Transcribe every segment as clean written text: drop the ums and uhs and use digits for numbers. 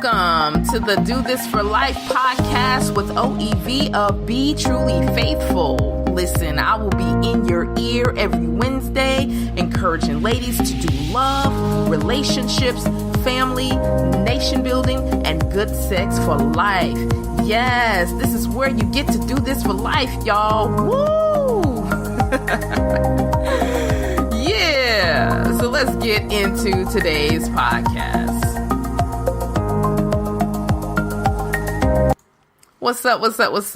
Welcome to the Do This for Life podcast with OEV of Be Truly Faithful. Listen, I will be in your ear every Wednesday, encouraging ladies to do love, relationships, family, nation building, and good sex for life. Yes, this is where you get to do this for life, y'all. Woo! Yeah, so let's get into today's podcast. What's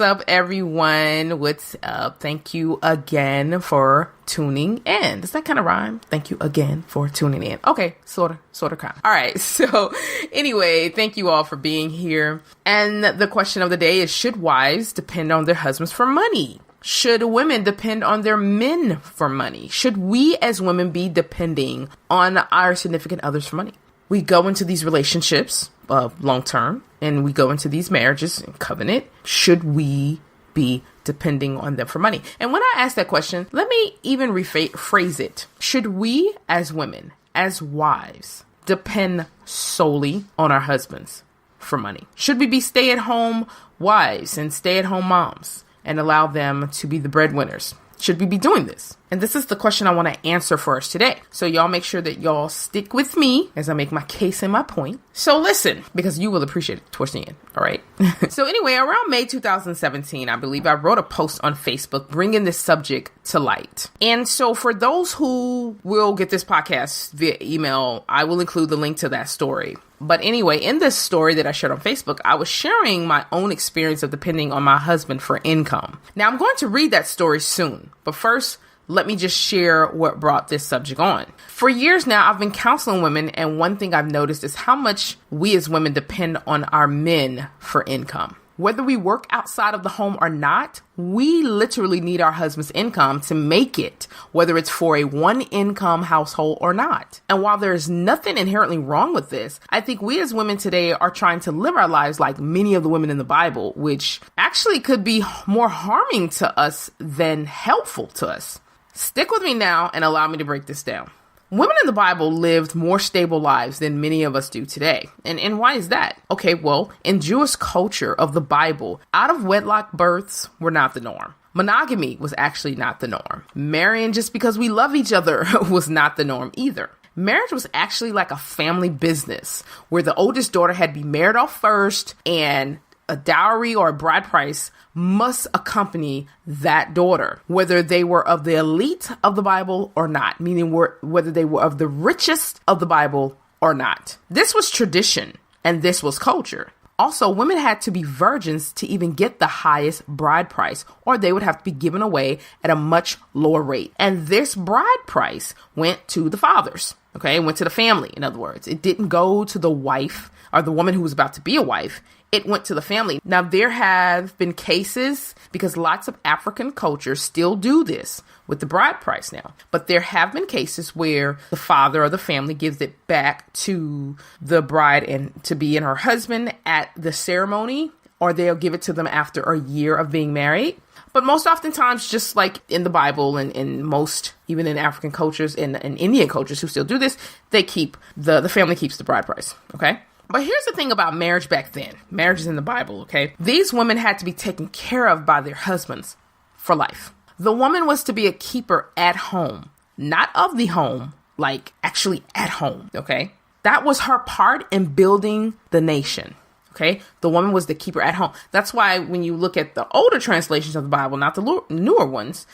up, everyone? What's up? Thank you again for tuning in. Does that kind of rhyme? Thank you again for tuning in. Okay, sort of, kind of. All right, so anyway, thank you all for being here. And the question of the day is, should wives depend on their husbands for money? Should women depend on their men for money? Should we as women be depending on our significant others for money? We go into these relationships long term, and we go into these marriages and covenant. Should we be depending on them for money? And when I ask that question, let me even rephrase it. Should we as women, as wives, depend solely on our husbands for money? Should we be stay-at-home wives and stay-at-home moms and allow them to be the breadwinners? Should we be doing this? And this is the question I want to answer for us today. So y'all make sure that y'all stick with me as I make my case and my point. So listen, because you will appreciate it towards the end. All right. So anyway, around May 2017, I believe I wrote a post on Facebook bringing this subject to light. And so for those who will get this podcast via email, I will include the link to that story. But anyway, in this story that I shared on Facebook, I was sharing my own experience of depending on my husband for income. Now, I'm going to read that story soon, but first, let me just share what brought this subject on. For years now, I've been counseling women, and one thing I've noticed is how much we as women depend on our men for income. Whether we work outside of the home or not, we literally need our husband's income to make it, whether it's for a one-income household or not. And while there's nothing inherently wrong with this, I think we as women today are trying to live our lives like many of the women in the Bible, which actually could be more harming to us than helpful to us. Stick with me now and allow me to break this down. Women in the Bible lived more stable lives than many of us do today. And why is that? Okay, well, in Jewish culture of the Bible, out of wedlock births were not the norm. Monogamy was actually not the norm. Marrying just because we love each other was not the norm either. Marriage was actually like a family business where the oldest daughter had to be married off first, and a dowry or a bride price must accompany that daughter, whether they were of the elite of the Bible or not, meaning whether they were of the richest of the Bible or not. This was tradition and this was culture. Also, women had to be virgins to even get the highest bride price, or they would have to be given away at a much lower rate. And this bride price went to the fathers, okay? It went to the family, in other words. It didn't go to the wife or the woman who was about to be a wife. It went to the family. Now, there have been cases, because lots of African cultures still do this with the bride price now, but there have been cases where the father or the family gives it back to the bride and to be in her husband at the ceremony, or they'll give it to them after a year of being married. But most oftentimes, just like in the Bible and in most, even in African cultures and Indian cultures who still do this, they keep the family keeps the bride price. Okay. But here's the thing about marriage back then. Marriages in the Bible, okay? These women had to be taken care of by their husbands for life. The woman was to be a keeper at home, not of the home, like actually at home, okay? That was her part in building the nation, okay? The woman was the keeper at home. That's why when you look at the older translations of the Bible, not the newer ones,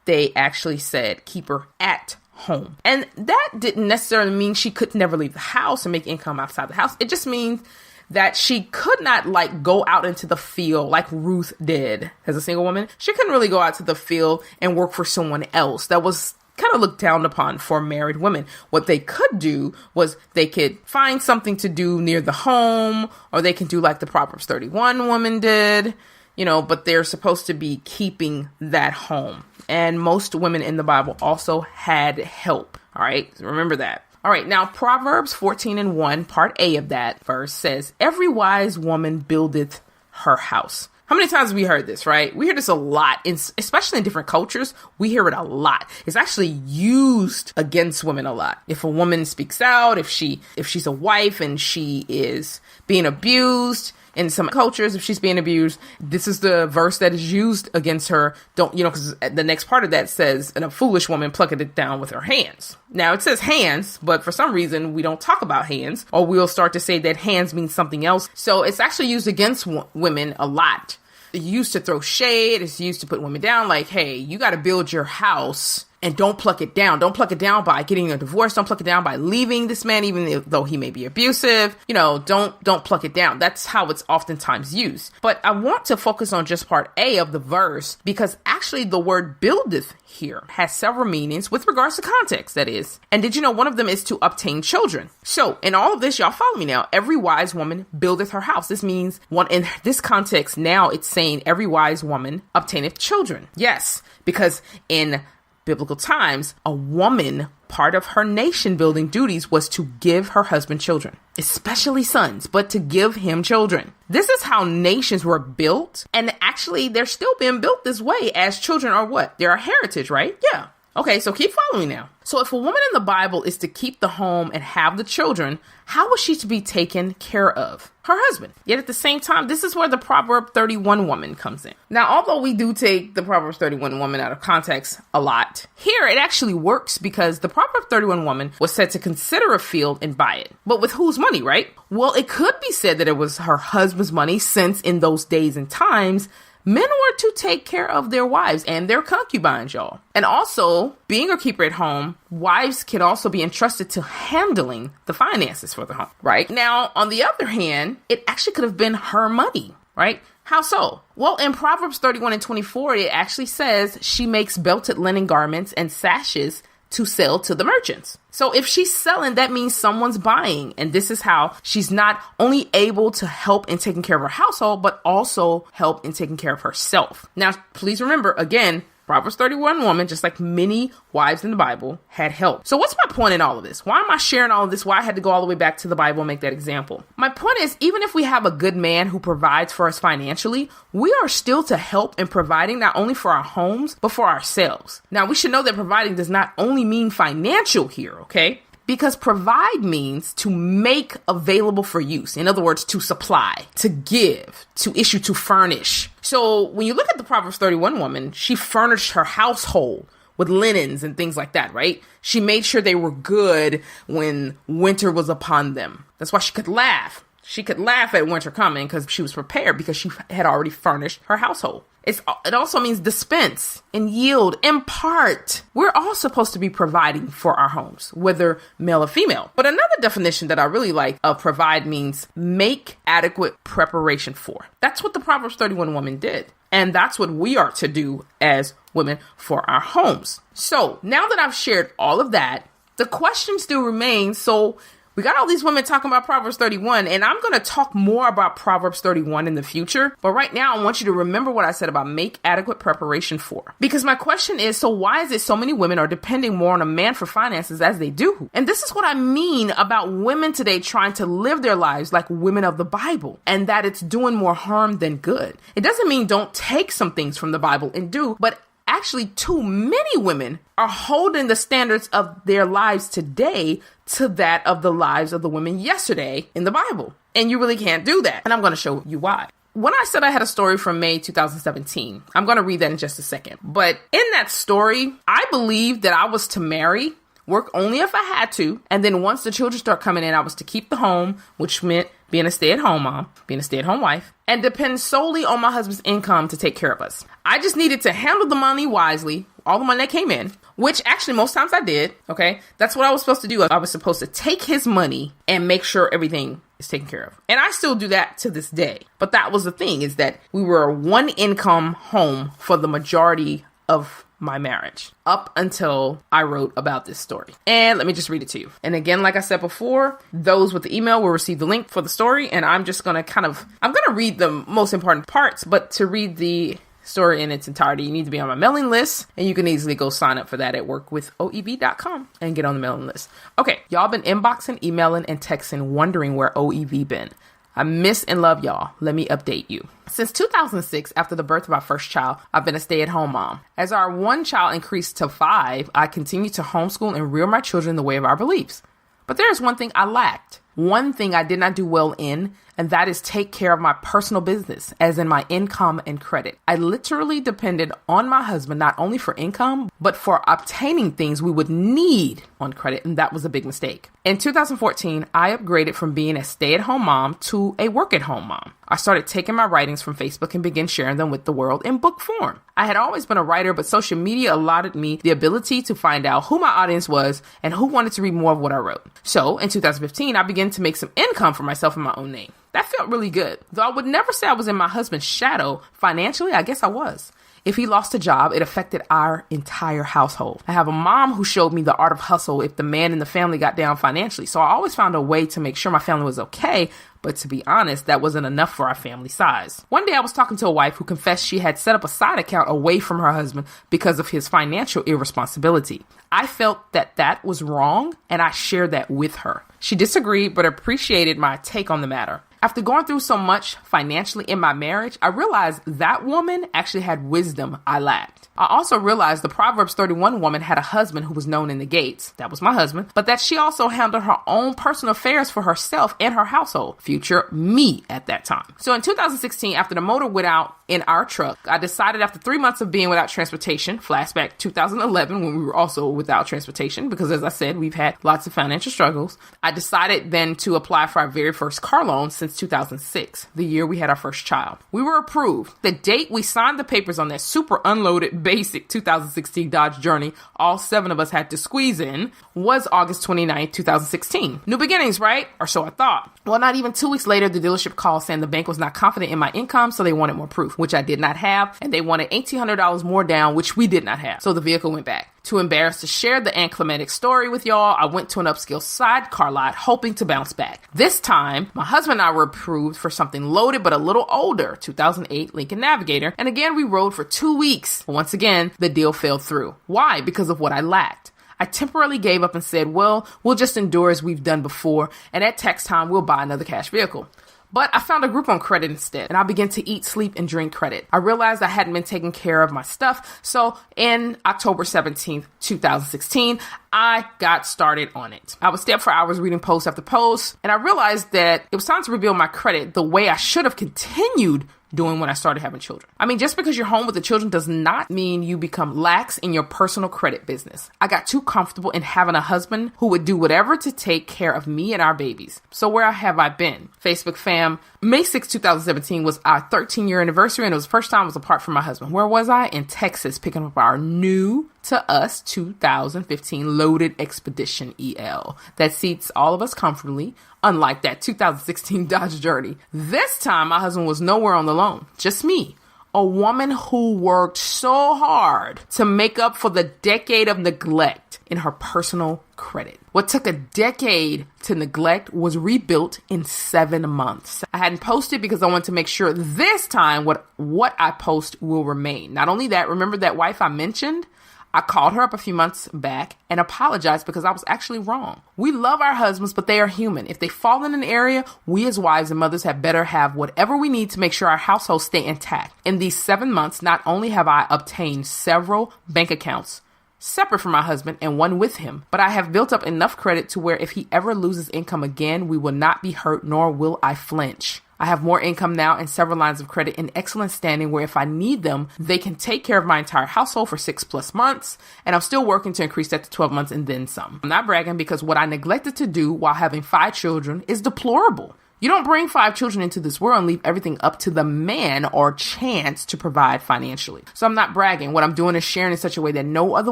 they actually said keeper at home. And that didn't necessarily mean she could never leave the house and make income outside the house. It just means that she could not go out into the field like Ruth did as a single woman. She couldn't really go out to the field and work for someone else. That was kind of looked down upon for married women. What they could do was they could find something to do near the home, or they can do like the Proverbs 31 woman did, but they're supposed to be keeping that home. And most women in the Bible also had help. All right. So remember that. All right. Now, Proverbs 14:1, part A of that verse says, "Every wise woman buildeth her house." How many times have we heard this, right? We hear this a lot, especially in different cultures. We hear it a lot. It's actually used against women a lot. If a woman speaks out, if she's a wife and she is being abused, in some cultures, if she's being abused, this is the verse that is used against her. Because the next part of that says, and a foolish woman plucketh it down with her hands. Now it says hands, but for some reason we don't talk about hands, or we'll start to say that hands means something else. So it's actually used against women a lot. It's used to throw shade. It's used to put women down like, hey, you got to build your house. And don't pluck it down. Don't pluck it down by getting a divorce. Don't pluck it down by leaving this man, even though he may be abusive. Don't pluck it down. That's how it's oftentimes used. But I want to focus on just part A of the verse, because actually the word buildeth here has several meanings with regards to context, that is. And did you know one of them is to obtain children? So in all of this, y'all follow me now. Every wise woman buildeth her house. This means in this context now, it's saying every wise woman obtaineth children. Yes, because in biblical times, a woman, part of her nation building duties was to give her husband children, especially sons, but to give him children. This is how nations were built. And actually, they're still being built this way, as children are what? They're a heritage, right? Yeah. Okay, so keep following now. So if a woman in the Bible is to keep the home and have the children, how was she to be taken care of? Her husband. Yet at the same time, this is where the Proverb 31 woman comes in. Now, although we do take the Proverbs 31 woman out of context a lot, here it actually works because the Proverb 31 woman was said to consider a field and buy it. But with whose money, right? Well, it could be said that it was her husband's money, since in those days and times, men were to take care of their wives and their concubines, y'all. And also, being a keeper at home, wives can also be entrusted to handling the finances for the home, right? Now, on the other hand, it actually could have been her money, right? How so? Well, in Proverbs 31 and 24, it actually says she makes belted linen garments and sashes to sell to the merchants. So if she's selling, that means someone's buying. And this is how she's not only able to help in taking care of her household, but also help in taking care of herself. Now, please remember, again, Proverbs 31 woman, just like many wives in the Bible, had help. So what's my point in all of this? Why am I sharing all of this? Why I had to go all the way back to the Bible and make that example? My point is, even if we have a good man who provides for us financially, we are still to help in providing not only for our homes, but for ourselves. Now, we should know that providing does not only mean financial here, okay? Because provide means to make available for use. In other words, to supply, to give, to issue, to furnish. So when you look at the Proverbs 31 woman, she furnished her household with linens and things like that, right? She made sure they were good when winter was upon them. That's why she could laugh. She could laugh at winter coming because she was prepared, because she had already furnished her household. It also means dispense and yield, impart. We're all supposed to be providing for our homes, whether male or female. But another definition that I really like of provide means make adequate preparation for. That's what the Proverbs 31 woman did. And that's what we are to do as women for our homes. So now that I've shared all of that, the question still remains. So we got all these women talking about Proverbs 31, and I'm going to talk more about Proverbs 31 in the future. But right now, I want you to remember what I said about make adequate preparation for. Because my question is, so why is it so many women are depending more on a man for finances as they do? And this is what I mean about women today trying to live their lives like women of the Bible, and that it's doing more harm than good. It doesn't mean don't take some things from the Bible and do, but actually too many women are holding the standards of their lives today to that of the lives of the women yesterday in the Bible. And you really can't do that. And I'm going to show you why. When I said I had a story from May 2017, I'm going to read that in just a second. But in that story, I believed that I was to marry, work only if I had to, and then once the children start coming in, I was to keep the home, which meant being a stay-at-home mom, being a stay-at-home wife, and depend solely on my husband's income to take care of us. I just needed to handle the money wisely, all the money that came in, which actually most times I did, okay? That's what I was supposed to do. I was supposed to take his money and make sure everything is taken care of. And I still do that to this day. But that was the thing, is that we were a one-income home for the majority of my marriage up until I wrote about this story. And let me just read it to you. And again, like I said before, those with the email will receive the link for the story. And I'm just going to I'm going to read the most important parts, but to read the story in its entirety, you need to be on my mailing list, and you can easily go sign up for that at workwithoev.com and get on the mailing list. Okay, y'all been inboxing, emailing, and texting wondering where OEV been. I miss and love y'all. Let me update you. Since 2006, after the birth of our first child, I've been a stay-at-home mom. As our one child increased to 5, I continued to homeschool and rear my children the way of our beliefs. But there is one thing I lacked. One thing I did not do well in, and that is take care of my personal business, as in my income and credit. I literally depended on my husband not only for income, but for obtaining things we would need on credit, and that was a big mistake. In 2014, I upgraded from being a stay-at-home mom to a work-at-home mom. I started taking my writings from Facebook and began sharing them with the world in book form. I had always been a writer, but social media allotted me the ability to find out who my audience was and who wanted to read more of what I wrote. So in 2015, I began to make some income for myself in my own name. That felt really good. Though I would never say I was in my husband's shadow financially, I guess I was. If he lost a job, it affected our entire household. I have a mom who showed me the art of hustle if the man in the family got down financially. So I always found a way to make sure my family was okay. But to be honest, that wasn't enough for our family size. One day I was talking to a wife who confessed she had set up a side account away from her husband because of his financial irresponsibility. I felt that that was wrong, and I shared that with her. She disagreed, but appreciated my take on the matter. After going through so much financially in my marriage, I realized that woman actually had wisdom I lacked. I also realized the Proverbs 31 woman had a husband who was known in the gates. That was my husband. But that she also handled her own personal affairs for herself and her household. Future me at that time. So in 2016, after the motor went out in our truck, I decided after 3 months of being without transportation, flashback 2011 when we were also without transportation, because as I said, we've had lots of financial struggles. I decided then to apply for our very first car loan since 2006, the year we had our first child. We were approved. The date we signed the papers on that super unloaded, basic 2016 Dodge Journey, all 7 of us had to squeeze in, was August 29th, 2016. New beginnings, right? Or so I thought. Well, not even 2 weeks later, the dealership called saying the bank was not confident in my income, so they wanted more proof, which I did not have, and they wanted $1,800 more down, which we did not have. So the vehicle went back. Too embarrassed to share the anticlimactic story with y'all, I went to an upscale sidecar lot hoping to bounce back. This time, my husband and I were approved for something loaded but a little older, 2008 Lincoln Navigator, and again we rode for 2 weeks. Once again, the deal fell through. Why? Because of what I lacked. I temporarily gave up and said, well, we'll just endure as we've done before, and at tax time, we'll buy another cash vehicle. But I found a group on credit instead, and I began to eat, sleep, and drink credit. I realized I hadn't been taking care of my stuff, so in October 17th, 2016, I got started on it. I would stay up for hours reading post after post, and I realized that it was time to rebuild my credit the way I should have continued doing when I started having children. I mean, just because you're home with the children does not mean you become lax in your personal credit business. I got too comfortable in having a husband who would do whatever to take care of me and our babies. So where have I been? Facebook fam, May 6, 2017 was our 13-year anniversary, and it was the first time I was apart from my husband. Where was I? In Texas, picking up our new to us 2015 loaded Expedition EL that seats all of us comfortably, unlike that 2016 Dodge Journey. This time, my husband was nowhere on the loan, just me, a woman who worked so hard to make up for the decade of neglect in her personal credit. What took a decade to neglect was rebuilt in 7 months. I hadn't posted because I wanted to make sure this time what I post will remain. Not only that, remember that wife I mentioned? I called her up a few months back and apologized because I was actually wrong. We love our husbands, but they are human. If they fall in an area, we as wives and mothers had better have whatever we need to make sure our households stay intact. In these 7 months, not only have I obtained several bank accounts separate from my husband and one with him, but I have built up enough credit to where if he ever loses income again, we will not be hurt, nor will I flinch. I have more income now and several lines of credit in excellent standing where if I need them, they can take care of my entire household for 6+ months. And I'm still working to increase that to 12 months and then some. I'm not bragging because what I neglected to do while having 5 children is deplorable. You don't bring 5 children into this world and leave everything up to the man or chance to provide financially. So I'm not bragging. What I'm doing is sharing in such a way that no other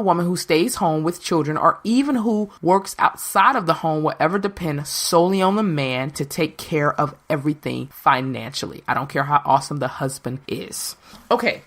woman who stays home with children or even who works outside of the home will ever depend solely on the man to take care of everything financially. I don't care how awesome the husband is. Okay.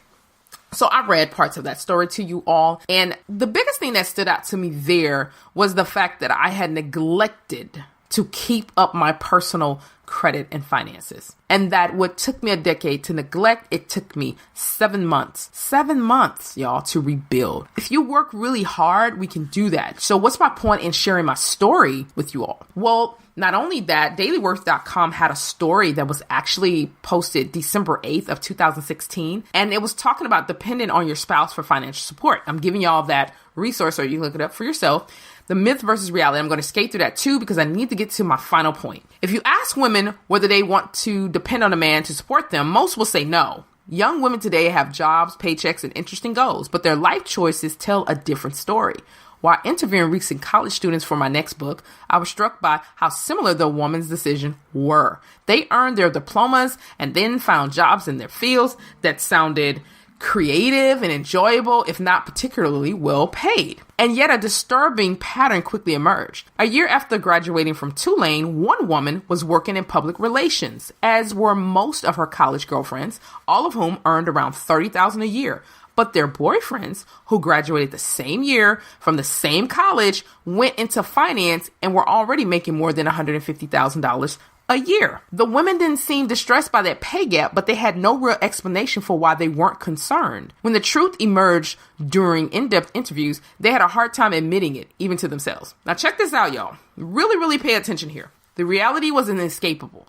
So I read parts of that story to you all. And the biggest thing that stood out to me there was the fact that I had neglected to keep up my personal credit and finances. And that what took me a decade to neglect, it took me 7 months. 7 months, y'all, to rebuild. If you work really hard, we can do that. So what's my point in sharing my story with you all? Well, not only that, dailyworth.com had a story that was actually posted December 8th of 2016. And it was talking about depending on your spouse for financial support. I'm giving y'all that resource so you can look it up for yourself. The myth versus reality. I'm going to skate through that too because I need to get to my final point. If you ask women whether they want to depend on a man to support them, most will say no. Young women today have jobs, paychecks, and interesting goals, but their life choices tell a different story. While interviewing recent college students for my next book, I was struck by how similar the woman's decision were. They earned their diplomas and then found jobs in their fields that sounded creative and enjoyable, if not particularly well paid. And yet a disturbing pattern quickly emerged. A year after graduating from Tulane, one woman was working in public relations, as were most of her college girlfriends, all of whom earned around $30,000 a year. But their boyfriends, who graduated the same year from the same college, went into finance and were already making more than $150,000 a year. The women didn't seem distressed by that pay gap, but they had no real explanation for why they weren't concerned. When the truth emerged during in-depth interviews, they had a hard time admitting it, even to themselves. Now check this out, y'all. Really, really pay attention here. The reality was inescapable.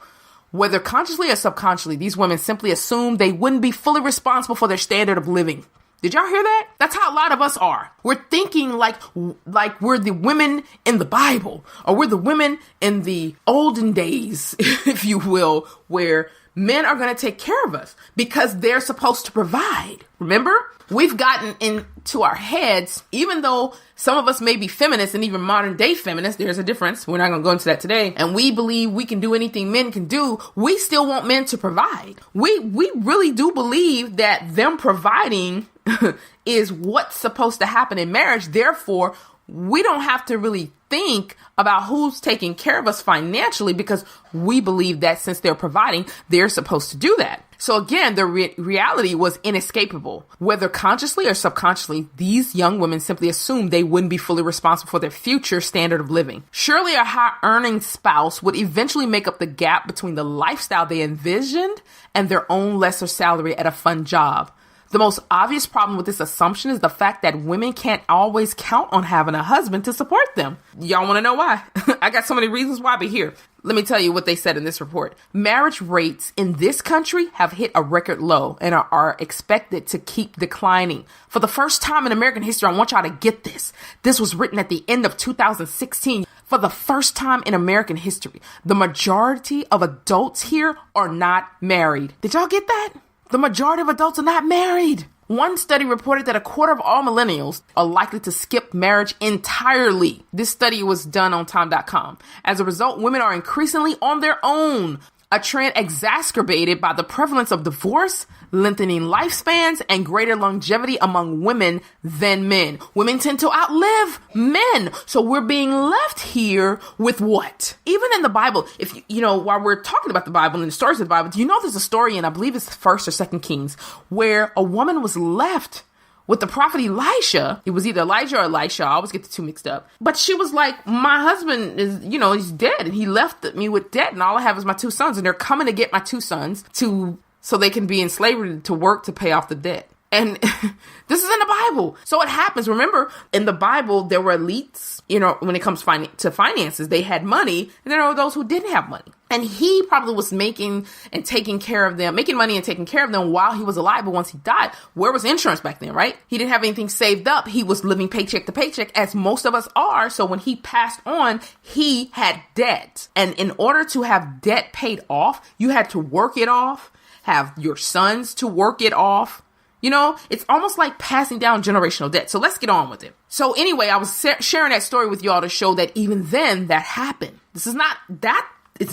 Whether consciously or subconsciously, these women simply assumed they wouldn't be fully responsible for their standard of living. Did y'all hear that? That's how a lot of us are. We're thinking like we're the women in the Bible, or we're the women in the olden days, if you will, where men are going to take care of us because they're supposed to provide. Remember? We've gotten into our heads, even though some of us may be feminists and even modern day feminists, there's a difference. We're not going to go into that today. And we believe we can do anything men can do. We still want men to provide. We really do believe that them providing is what's supposed to happen in marriage. Therefore, we don't have to really think about who's taking care of us financially because we believe that since they're providing, they're supposed to do that. So again, the reality was inescapable. Whether consciously or subconsciously, these young women simply assumed they wouldn't be fully responsible for their future standard of living. Surely a high-earning spouse would eventually make up the gap between the lifestyle they envisioned and their own lesser salary at a fun job. The most obvious problem with this assumption is the fact that women can't always count on having a husband to support them. Y'all want to know why? I got so many reasons why, but here, let me tell you what they said in this report. Marriage rates in this country have hit a record low and are expected to keep declining. For the first time in American history, I want y'all to get this. This was written at the end of 2016. For the first time in American history, the majority of adults here are not married. Did y'all get that? The majority of adults are not married. One study reported that a quarter of all millennials are likely to skip marriage entirely. This study was done on time.com. As a result, women are increasingly on their own, a trend exacerbated by the prevalence of divorce, lengthening lifespans, and greater longevity among women than men. Women tend to outlive men. So we're being left here with what? Even in the Bible, if you know, while we're talking about the Bible and the stories of the Bible, do you know there's a story in, I believe it's 1st or 2nd Kings, where a woman was left with the prophet Elisha. It was either Elijah or Elisha. I always get the two mixed up. But she was like, my husband is, he's dead and he left me with debt and all I have is my 2 sons and they're coming to get my 2 sons so they can be in slavery to work to pay off the debt. And this is in the Bible. So it happens. Remember, in the Bible, there were elites, when it comes to finances, they had money and there were those who didn't have money. And he probably was making money and taking care of them while he was alive. But once he died, where was insurance back then, right? He didn't have anything saved up. He was living paycheck to paycheck, as most of us are. So when he passed on, he had debt. And in order to have debt paid off, you had to work it off, have your sons to work it off. It's almost like passing down generational debt. So let's get on with it. So anyway, I was sharing that story with y'all to show that even then that happened. It's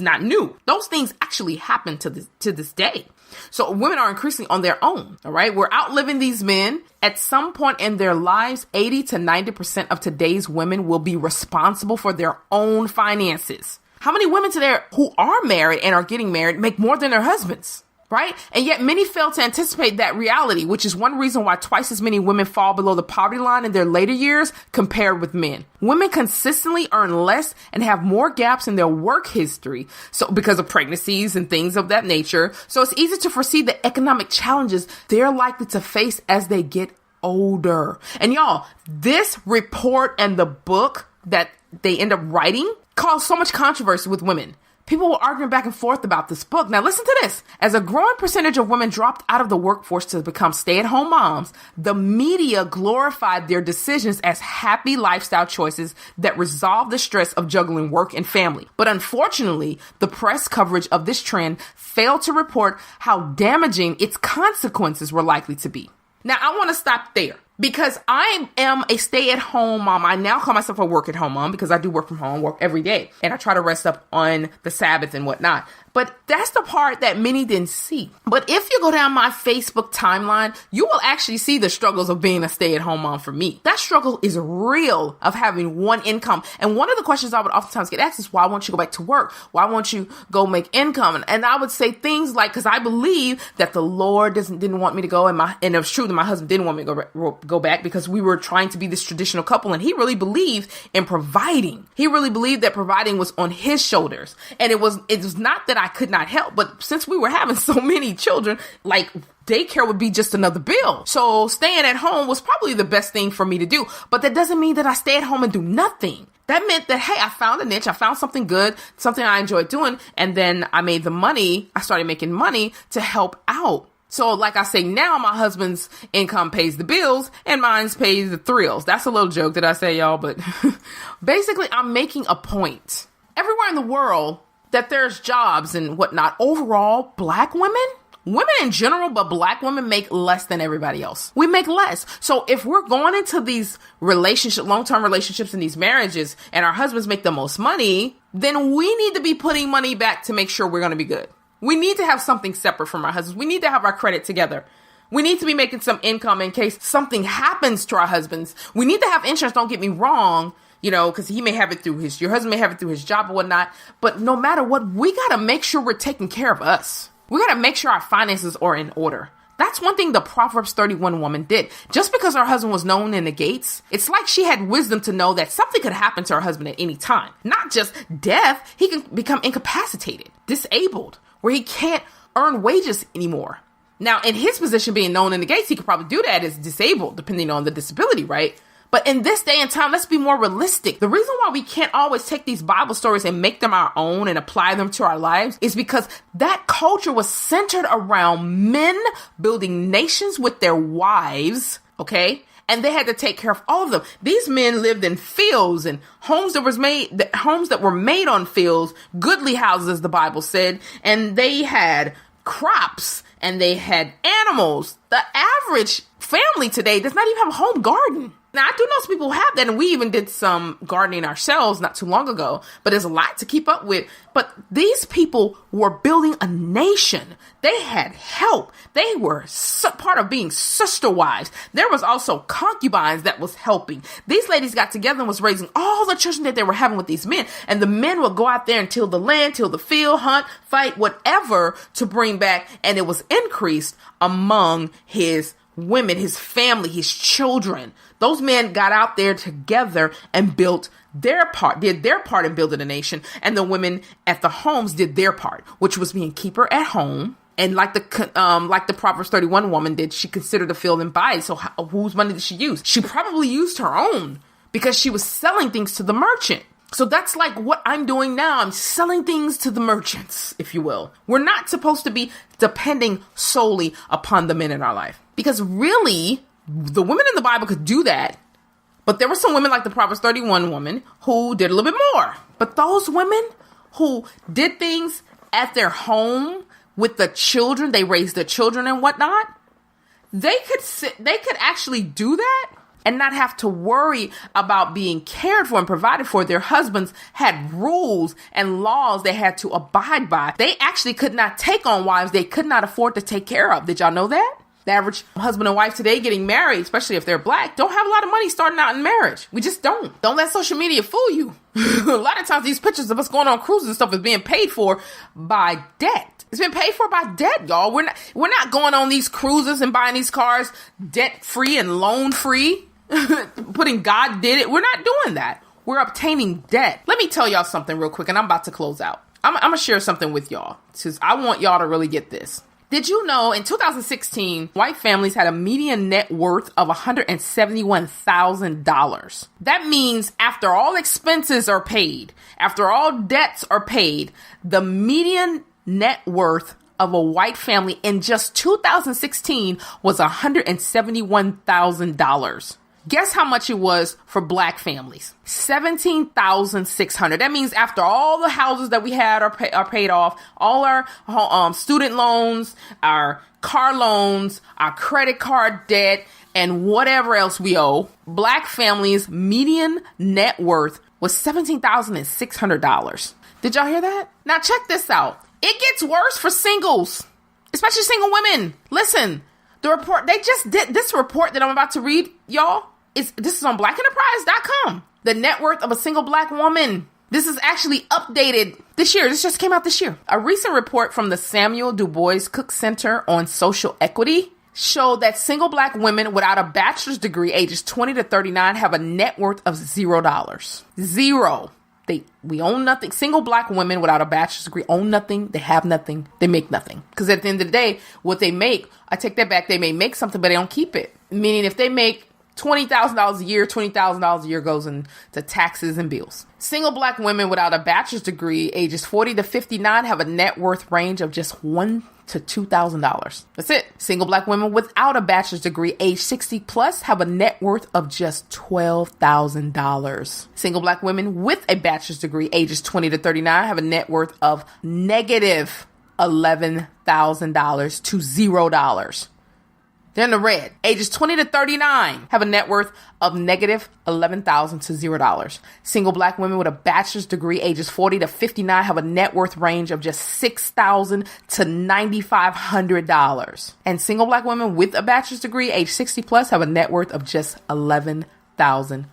not new. Those things actually happen to this day. So women are increasingly on their own. All right. We're outliving these men. At some point in their lives, 80 to 90% of today's women will be responsible for their own finances. How many women today who are married and are getting married make more than their husbands? right? And yet many fail to anticipate that reality, which is one reason why twice as many women fall below the poverty line in their later years compared with men. Women consistently earn less and have more gaps in their work history, so because of pregnancies and things of that nature. So it's easy to foresee the economic challenges they're likely to face as they get older. And y'all, this report and the book that they end up writing caused so much controversy with women. People were arguing back and forth about this book. Now listen to this. As a growing percentage of women dropped out of the workforce to become stay-at-home moms, the media glorified their decisions as happy lifestyle choices that resolve the stress of juggling work and family. But unfortunately, the press coverage of this trend failed to report how damaging its consequences were likely to be. Now, I want to stop there because I am a stay-at-home mom. I now call myself a work-at-home mom because I do work from home, work every day, and I try to rest up on the Sabbath and whatnot. But that's the part that many didn't see. But if you go down my Facebook timeline, you will actually see the struggles of being a stay-at-home mom for me. That struggle is real, of having one income. And one of the questions I would oftentimes get asked is, why won't you go back to work? Why won't you go make income? And I would say things like, because I believe that the Lord didn't want me to go, and it was true that my husband didn't want me to go back because we were trying to be this traditional couple, and he really believed in providing. He really believed that providing was on his shoulders. And it was not that I could not help, but since we were having so many children, like daycare would be just another bill. So staying at home was probably the best thing for me to do. But that doesn't mean that I stay at home and do nothing. That meant that, hey, I found a niche. I found something good, something I enjoyed doing. And then I made the money. I started making money to help out. So like I say, now my husband's income pays the bills and mine's pays the thrills. That's a little joke that I say, y'all, but basically I'm making a point. Everywhere in the world that there's jobs and whatnot, overall, Black women in general, but Black women make less than everybody else. We make less. So if we're going into these long-term relationships and these marriages and our husbands make the most money, then we need to be putting money back to make sure we're going to be good. We need to have something separate from our husbands. We need to have our credit together. We need to be making some income in case something happens to our husbands. We need to have insurance, don't get me wrong, because your husband may have it through his job or whatnot. But no matter what, we got to make sure we're taking care of us. We got to make sure our finances are in order. That's one thing the Proverbs 31 woman did. Just because her husband was known in the gates, it's like she had wisdom to know that something could happen to her husband at any time. Not just death, he can become incapacitated, disabled, where he can't earn wages anymore. Now, in his position being known in the gates, he could probably do that as disabled, depending on the disability, right? But in this day and time, let's be more realistic. The reason why we can't always take these Bible stories and make them our own and apply them to our lives is because that culture was centered around men building nations with their wives, okay? And they had to take care of all of them. These men lived in fields and homes that were made on fields, goodly houses, as the Bible said, and they had crops and they had animals. The average family today does not even have a home garden. Now, I do know some people have that, and we even did some gardening ourselves not too long ago, but there's a lot to keep up with. But these people were building a nation. They had help. They were part of being sister wives. There was also concubines that was helping. These ladies got together and was raising all the children that they were having with these men. And the men would go out there and till the land, till the field, hunt, fight, whatever to bring back. And it was increased among his women, his family, his children. Those men got out there together and did their part in building a nation. And the women at the homes did their part, which was being keeper at home. And like the Proverbs 31 woman did, she considered the field and buy it. So whose money did she use? She probably used her own because she was selling things to the merchant. So that's like what I'm doing now. I'm selling things to the merchants, if you will. We're not supposed to be depending solely upon the men in our life. Because really, the women in the Bible could do that. But there were some women like the Proverbs 31 woman who did a little bit more. But those women who did things at their home with the children, they raised their children and whatnot, they could actually do that and not have to worry about being cared for and provided for. Their husbands had rules and laws they had to abide by. They actually could not take on wives they could not afford to take care of. Did y'all know that? The average husband and wife today getting married, especially if they're black, don't have a lot of money starting out in marriage. We just don't. Don't let social media fool you. A lot of times these pictures of us going on cruises and stuff is being paid for by debt. It's been paid for by debt, y'all. We're not going on these cruises and buying these cars debt free and loan free. Putting God did it. We're not doing that. We're obtaining debt. Let me tell y'all something real quick, and I'm about to close out. I'm going to share something with y'all because I want y'all to really get this. Did you know in 2016, white families had a median net worth of $171,000? That means after all expenses are paid, after all debts are paid, the median net worth of a white family in just 2016 was $171,000. Guess how much it was for black families? $17,600. That means after all the houses that we had are paid off, all our student loans, our car loans, our credit card debt, and whatever else we owe, black families' median net worth was $17,600. Did y'all hear that? Now check this out. It gets worse for singles, especially single women. Listen. The report, they just did this report that I'm about to read, y'all. This is on blackenterprise.com. The net worth of a single black woman. This is actually updated this year. This just came out this year. A recent report from the Samuel Du Bois Cook Center on Social Equity showed that single black women without a bachelor's degree, ages 20 to 39, have a net worth of $0. Zero. We own nothing. Single black women without a bachelor's degree own nothing. They have nothing. They make nothing. Because at the end of the day, what they make, I take that back. They may make something, but they don't keep it. Meaning if they make $20,000 a year, $20,000 a year goes into taxes and bills. Single black women without a bachelor's degree, ages 40 to 59, have a net worth range of just $1,000 to $2,000. That's it. Single black women without a bachelor's degree, age 60 plus, have a net worth of just $12,000. Single black women with a bachelor's degree, ages 20 to 39, have a net worth of negative $11,000 to $0. They're in the red. Ages 20 to 39 have a net worth of negative $11,000 to $0. Single black women with a bachelor's degree, ages 40 to 59, have a net worth range of just $6,000 to $9,500. And single black women with a bachelor's degree, age 60 plus, have a net worth of just $11,000.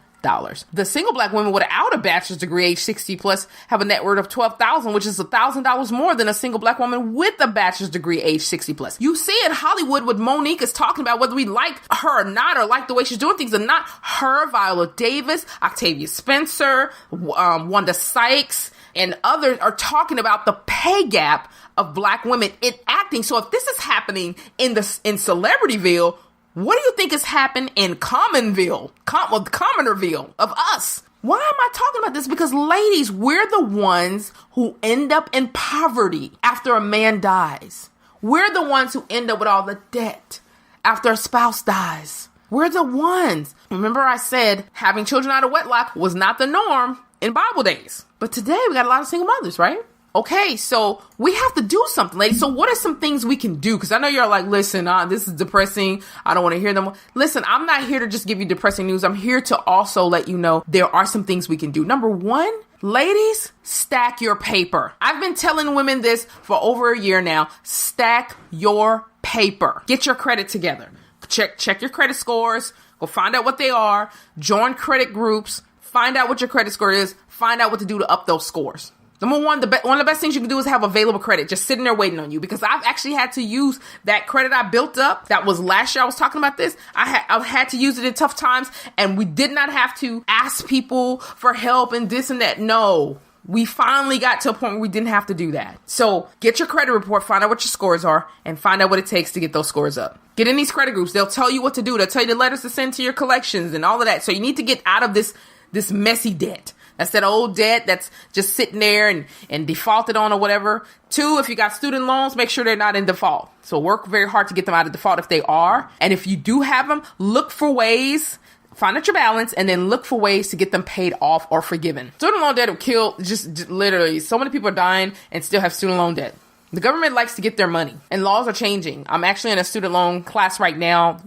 The single black women without a bachelor's degree, age 60 plus, have a net worth of $12,000, which is $1,000 more than a single black woman with a bachelor's degree, age 60 plus. You see in Hollywood what Monique is talking about, whether we like her or not, or like the way she's doing things or not. Her, Viola Davis, Octavia Spencer, Wanda Sykes, and others are talking about the pay gap of black women in acting. So if this is happening in Celebrityville, what do you think has happened in Commonville, Commonerville of us? Why am I talking about this? Because ladies, we're the ones who end up in poverty after a man dies. We're the ones who end up with all the debt after a spouse dies. We're the ones. Remember I said having children out of wedlock was not the norm in Bible days. But today we got a lot of single mothers, right? Okay, so we have to do something, ladies. So what are some things we can do? Because I know you're like, listen, this is depressing. I don't want to hear them. Listen, I'm not here to just give you depressing news. I'm here to also let you know there are some things we can do. Number one, ladies, stack your paper. I've been telling women this for over a year now. Stack your paper. Get your credit together. Check your credit scores. Go find out what they are. Join credit groups. Find out what your credit score is. Find out what to do to up those scores. Number one, one of the best things you can do is have available credit just sitting there waiting on you, because I've actually had to use that credit I built up. That was last year I was talking about this. I've had to use it in tough times, and we did not have to ask people for help and this and that. No, we finally got to a point where we didn't have to do that. So get your credit report, find out what your scores are, and find out what it takes to get those scores up. Get in these credit groups. They'll tell you what to do. They'll tell you the letters to send to your collections and all of that. So you need to get out of this messy debt. That's that old debt that's just sitting there and defaulted on or whatever. Two, if you got student loans, make sure they're not in default. So work very hard to get them out of default if they are. And if you do have them, look for ways, find out your balance, and then look for ways to get them paid off or forgiven. Student loan debt will kill, just literally, so many people are dying and still have student loan debt. The government likes to get their money, and laws are changing. I'm actually in a student loan class right now,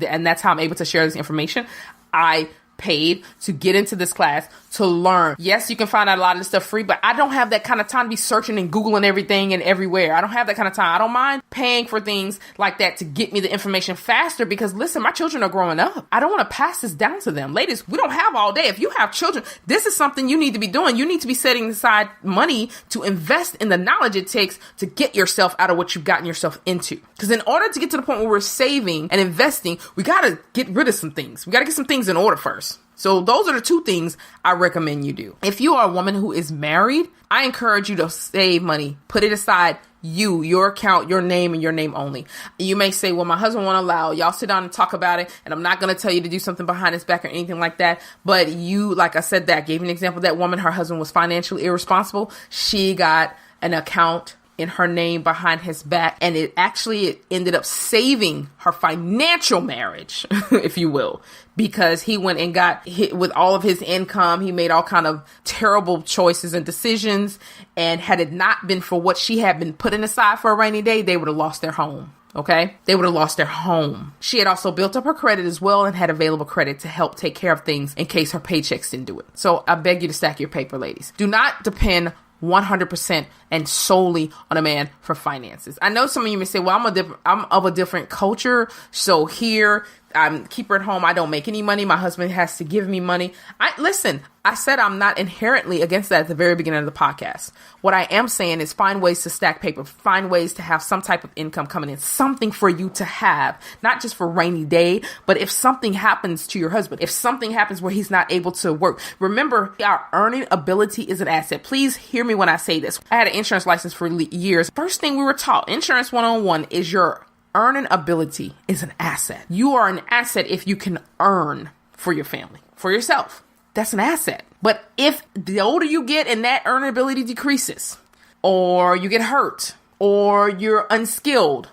and that's how I'm able to share this information. I paid to get into this class to learn. Yes, you can find out a lot of this stuff free, but I don't have that kind of time to be searching and Googling everything and everywhere. I don't have that kind of time. I don't mind paying for things like that to get me the information faster because listen, my children are growing up. I don't want to pass this down to them. Ladies, we don't have all day. If you have children, this is something you need to be doing. You need to be setting aside money to invest in the knowledge it takes to get yourself out of what you've gotten yourself into. Because in order to get to the point where we're saving and investing, we got to get rid of some things. We got to get some things in order first. So those are the two things I recommend you do. If you are a woman who is married, I encourage you to save money, put it aside, your account, your name, and your name only. You may say, well, my husband won't allow. Y'all sit down and talk about it. And I'm not going to tell you to do something behind his back or anything like that. But you, like I said, that gave an example. That woman, her husband was financially irresponsible. She got an account in her name behind his back. And it ended up saving her financial marriage, if you will, because he went and got hit with all of his income. He made all kind of terrible choices and decisions. And had it not been for what she had been putting aside for a rainy day, they would have lost their home. Okay. They would have lost their home. She had also built up her credit as well and had available credit to help take care of things in case her paychecks didn't do it. So I beg you to stack your paper, ladies. Do not depend 100% and solely on a man for finances. I know some of you may say, well, I'm of a different culture. So here I'm keeper at home. I don't make any money. My husband has to give me money. I said I'm not inherently against that at the very beginning of the podcast. What I am saying is find ways to stack paper, find ways to have some type of income coming in, something for you to have, not just for rainy day, but if something happens to your husband, if something happens where he's not able to work, remember our earning ability is an asset. Please hear me when I say this. I had an insurance license for years. First thing we were taught, Insurance 101, is your earning ability is an asset. You are an asset if you can earn for your family, for yourself. That's an asset. But if the older you get and that earning ability decreases, or you get hurt, or you're unskilled,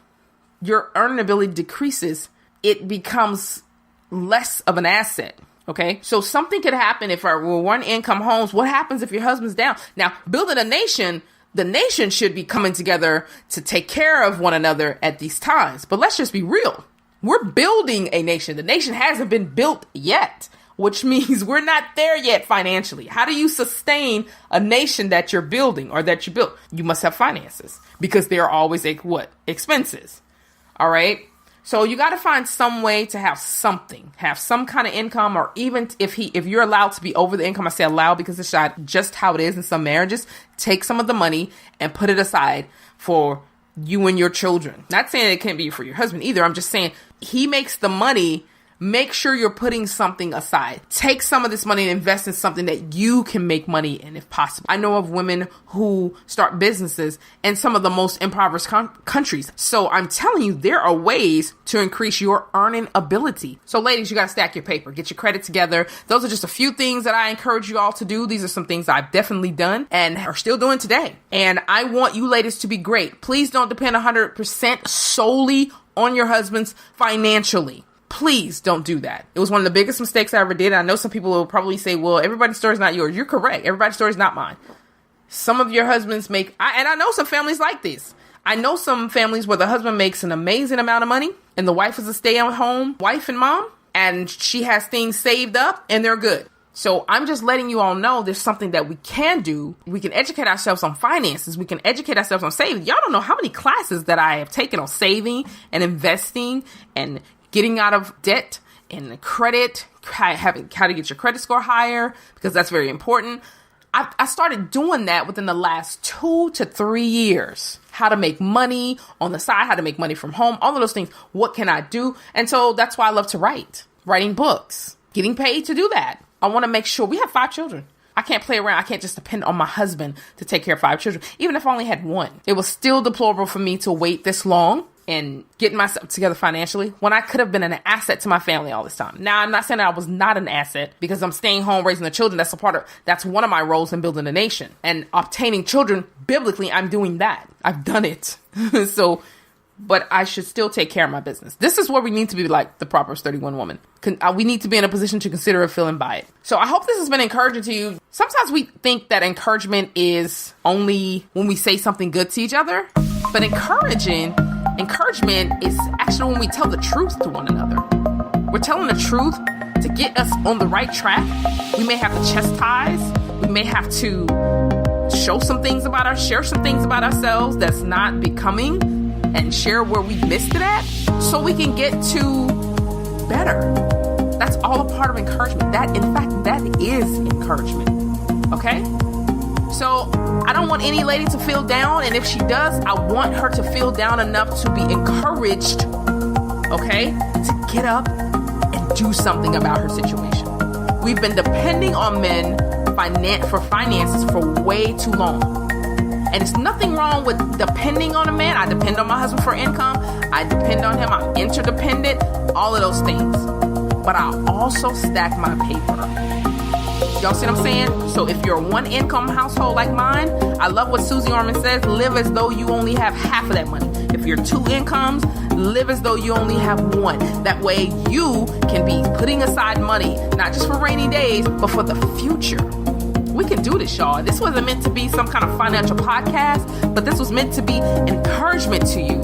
your earning ability decreases, it becomes less of an asset. Okay. So something could happen if we're one income homes. What happens if your husband's down? Now, building a nation, the nation should be coming together to take care of one another at these times. But let's just be real. We're building a nation. The nation hasn't been built yet, which means we're not there yet financially. How do you sustain a nation that you're building or that you built? You must have finances because there are always expenses. All right. So you got to find some way to have something, have some kind of income, or even if you're allowed to be over the income, I say allowed because it's just how it is in some marriages, take some of the money and put it aside for you and your children. Not saying it can't be for your husband either. I'm just saying he makes the money. Make sure you're putting something aside. Take some of this money and invest in something that you can make money in if possible. I know of women who start businesses in some of the most impoverished countries. So I'm telling you, there are ways to increase your earning ability. So ladies, you got to stack your paper, get your credit together. Those are just a few things that I encourage you all to do. These are some things I've definitely done and are still doing today. And I want you ladies to be great. Please don't depend 100% solely on your husbands financially. Please don't do that. It was one of the biggest mistakes I ever did. I know some people will probably say, well, everybody's story is not yours. You're correct. Everybody's story is not mine. Some of your husbands and I know some families like this. I know some families where the husband makes an amazing amount of money and the wife is a stay-at-home wife and mom, and she has things saved up and they're good. So I'm just letting you all know there's something that we can do. We can educate ourselves on finances. We can educate ourselves on saving. Y'all don't know how many classes that I have taken on saving and investing and getting out of debt and credit, how to get your credit score higher, because that's very important. I started doing that within the last 2 to 3 years. How to make money on the side, how to make money from home, all of those things. What can I do? And so that's why I love to writing books, getting paid to do that. I want to make sure we have 5 children. I can't play around. I can't just depend on my husband to take care of 5 children. Even if I only had 1, it was still deplorable for me to wait this long and getting myself together financially when I could have been an asset to my family all this time. Now, I'm not saying that I was not an asset because I'm staying home raising the children. That's one of my roles in building a nation. And obtaining children, biblically, I'm doing that. I've done it. But I should still take care of my business. This is where we need to be like the Proverbs 31 woman. We need to be in a position to consider it, feel, and buy it. So I hope this has been encouraging to you. Sometimes we think that encouragement is only when we say something good to each other, but encouragement is actually when we tell the truth to one another. We're telling the truth to get us on the right track. We may have to chastise. We may have to share some things about ourselves that's not becoming, and share where we missed it at, so we can get to better. That's all a part of encouragement. That is encouragement. Okay? So I don't want any lady to feel down, and if she does, I want her to feel down enough to be encouraged, okay, to get up and do something about her situation. We've been depending on men for finances for way too long. And it's nothing wrong with depending on a man. I depend on my husband for income. I depend on him. I'm interdependent. All of those things. But I also stack my paper. Y'all see what I'm saying? So if you're a one income household like mine, I love what Susie Orman says, live as though you only have half of that money. If you're two incomes, live as though you only have one. That way you can be putting aside money, not just for rainy days, but for the future. We can do this, y'all. This wasn't meant to be some kind of financial podcast, but this was meant to be encouragement to you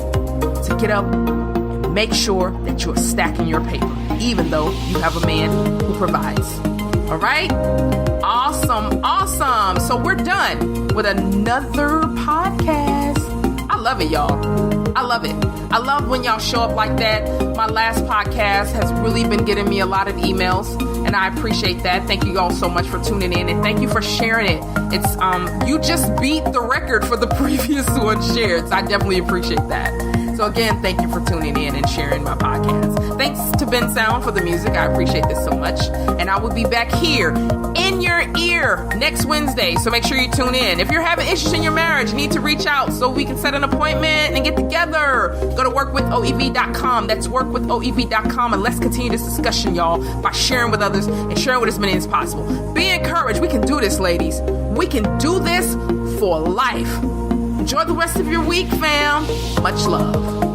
to get up and make sure that you're stacking your paper, even though you have a man who provides. All right? Awesome. So we're done with another podcast. I love it, y'all. I love it. I love when y'all show up like that. My last podcast has really been getting me a lot of emails, and I appreciate that. Thank you all so much for tuning in, and thank you for sharing it. It's you just beat the record for the previous one shared, so I definitely appreciate that. So again, thank you for tuning in and sharing my podcast. Thanks to Ben Sound for the music. I appreciate this so much. And I will be back here in your ear next Wednesday. So make sure you tune in. If you're having issues in your marriage, you need to reach out so we can set an appointment and get together. Go to workwithoev.com. That's workwithoev.com. And let's continue this discussion, y'all, by sharing with others and sharing with as many as possible. Be encouraged. We can do this, ladies. We can do this for life. Enjoy the rest of your week, fam. Much love.